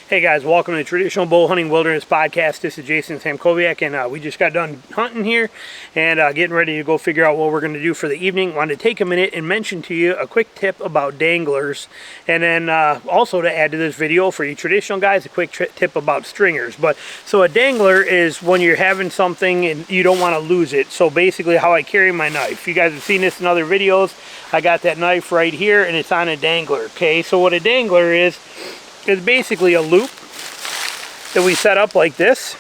Hey guys, welcome to the Traditional Bow Hunting Wilderness Podcast. This is Jason Samkoviak, and we just got done hunting here and getting ready to go figure out what we're going to do for the evening. Wanted to take a minute and mention to you a quick tip about danglers, and then also to add to this video for you traditional guys, a quick tip about stringers. But so a dangler is when you're having something and you don't want to lose it. So basically how I carry my knife. You guys have seen this in other videos. I got that knife right here and it's on a dangler. Okay, so what a dangler is basically a loop that we set up like this.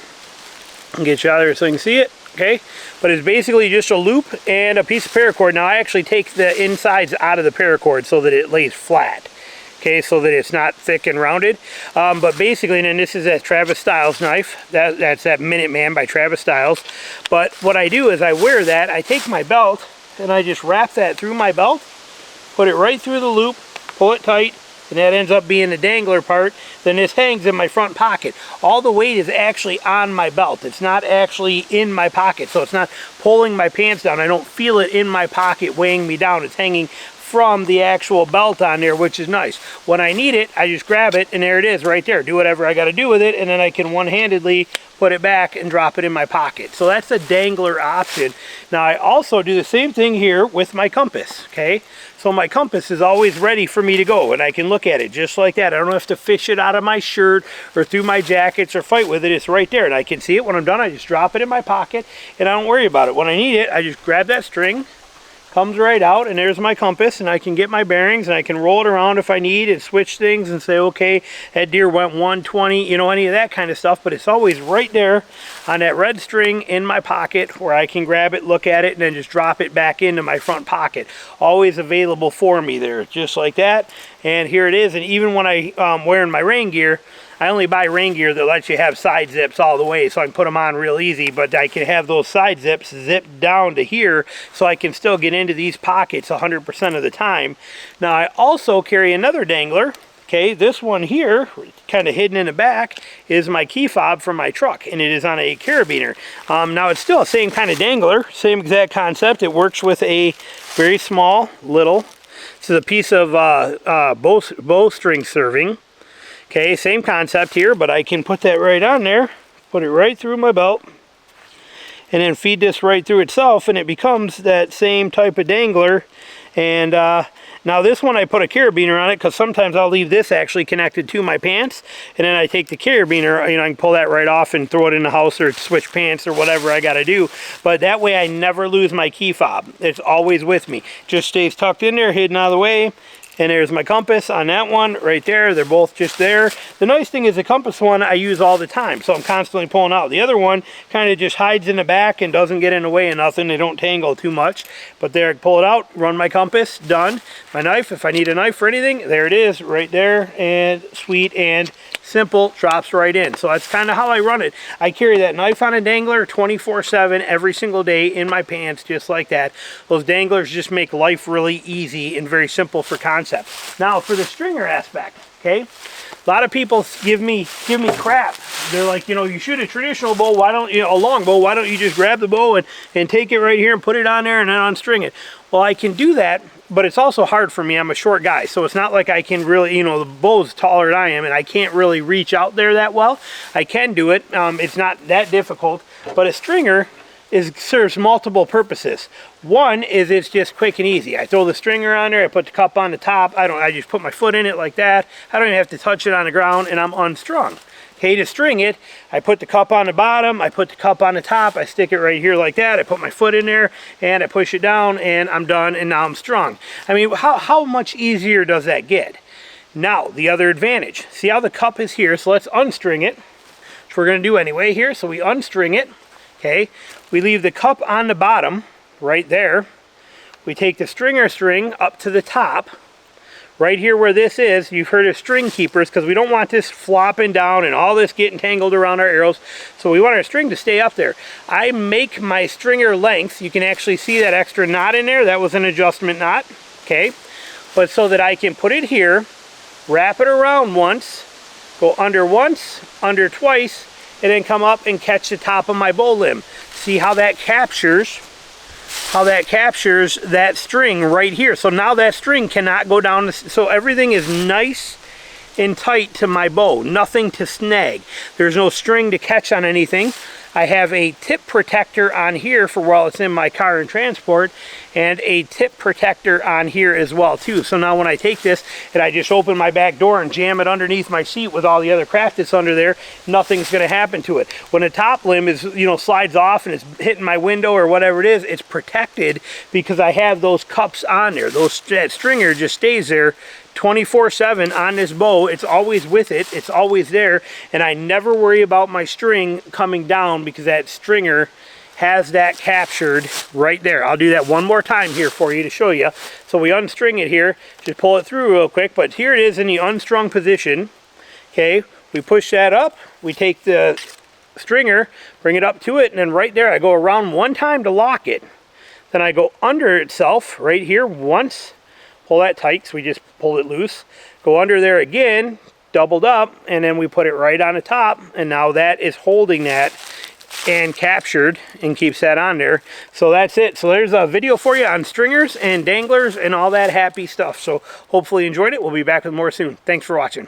I'll get you out there so you can see it, okay? But it's basically just a loop and a piece of paracord. Now I actually take the insides out of the paracord so that it lays flat, okay, so that it's not thick and rounded. But basically, and then this is that Travis Styles knife. That's that Minuteman by Travis Styles. But what I do is I wear that, I take my belt and I just wrap that through my belt, put it right through the loop, pull it tight, and that ends up being the dangler part. Then this hangs in my front pocket. All the weight is actually on my belt. It's not actually in my pocket, so it's not pulling my pants down. I don't feel it in my pocket weighing me down. It's hanging from the actual belt on there, which is nice. When I need it, I just grab it and there it is right there. Do whatever I got to do with it, and then I can one-handedly put it back and drop it in my pocket. So that's a dangler option. Now I also do the same thing here with my compass, okay? So my compass is always ready for me to go, and I can look at it just like that. I don't have to fish it out of my shirt or through my jackets or fight with it. It's right there, and I can see it. When I'm done, I just drop it in my pocket and I don't worry about it. When I need it, I just grab that string, comes right out, and there's my compass, and I can get my bearings and I can roll it around if I need and switch things and say, okay, that deer went 120, you know, any of that kind of stuff. But it's always right there on that red string in my pocket where I can grab it, look at it, and then just drop it back into my front pocket. Always available for me there, just like that. And here it is. And even when I'm wearing my rain gear, I only buy rain gear that lets you have side zips all the way, so I can put them on real easy, but I can have those side zips zipped down to here so I can still get into these pockets 100% of the time. Now I also carry another dangler. Okay, this one here, kind of hidden in the back, is my key fob from my truck, and it is on a carabiner. Now it's still the same kind of dangler, same exact concept. It works with a very small little, this is a piece of bowstring serving. Okay, same concept here, but I can put that right on there, put it right through my belt, and then feed this right through itself, and it becomes that same type of dangler. And now this one I put a carabiner on it because sometimes I'll leave this actually connected to my pants, and then I take the carabiner, you know, I can pull that right off and throw it in the house or switch pants or whatever I got to do. But that way I never lose my key fob. It's always with me. Just stays tucked in there, hidden out of the way. And there's my compass on that one right there. They're both just there. The nice thing is the compass one I use all the time, so I'm constantly pulling out. The other one kind of just hides in the back and doesn't get in the way of nothing. They don't tangle too much. But there, I pull it out, run my compass, done. My knife, if I need a knife for anything, there it is right there, and sweet and simple, drops right in. So that's kind of how I run it. I carry that knife on a dangler 24/7 every single day in my pants, just like that. Those danglers just make life really easy and very simple for concept. Now for the stringer aspect, okay? A lot of people give me crap. They're like, you know, you shoot a traditional bow, why don't you, a long bow, why don't you just grab the bow and take it right here and put it on there and then unstring it? Well, I can do that, but it's also hard for me. I'm a short guy, so it's not like I can really, you know, the bow's taller than I am, and I can't really reach out there that well. I can do it. It's not that difficult, but a stringer serves multiple purposes. One is it's just quick and easy. I throw the stringer on there, I put the cup on the top, I just put my foot in it like that. I don't even have to touch it on the ground, and I'm unstrung. Okay, to string it, I put the cup on the bottom, I put the cup on the top, I stick it right here like that, I put my foot in there, and I push it down, and I'm done, and now I'm strung. I mean, how much easier does that get? Now, the other advantage. See how the cup is here, so let's unstring it, which we're going to do anyway here. So we unstring it, okay? We leave the cup on the bottom, right there. We take the stringer string up to the top, right here where this is. You've heard of string keepers, because we don't want this flopping down and all this getting tangled around our arrows. So we want our string to stay up there. I make my stringer length. You can actually see that extra knot in there. That was an adjustment knot, okay? But so that I can put it here, wrap it around once, go under once, under twice, and then come up and catch the top of my bow limb. See how that captures that string right here. So now that string cannot go down, so everything is nice and tight to my bow, nothing to snag. There's no string to catch on anything. I have a tip protector on here for while it's in my car and transport, and a tip protector on here as well too. So now when I take this and I just open my back door and jam it underneath my seat with all the other crap that's under there, nothing's going to happen to it. When the top limb is, you know, slides off and it's hitting my window or whatever it is, it's protected because I have those cups on there. That stringer just stays there 24/7 on this bow. It's always with it, it's always there, and I never worry about my string coming down because that stringer has that captured right there. I'll do that one more time here for you to show you. So we unstring it here, just pull it through real quick, but here it is in the unstrung position. Okay, we push that up, we take the stringer, bring it up to it, and then right there I go around one time to lock it. Then I go under itself right here once, pull that tight because we just pulled it loose, go under there again, doubled up, and then we put it right on the top, and now that is holding that and captured and keeps that on there. So that's it. So there's a video for you on stringers and danglers and all that happy stuff. So hopefully you enjoyed it. We'll be back with more soon. Thanks for watching.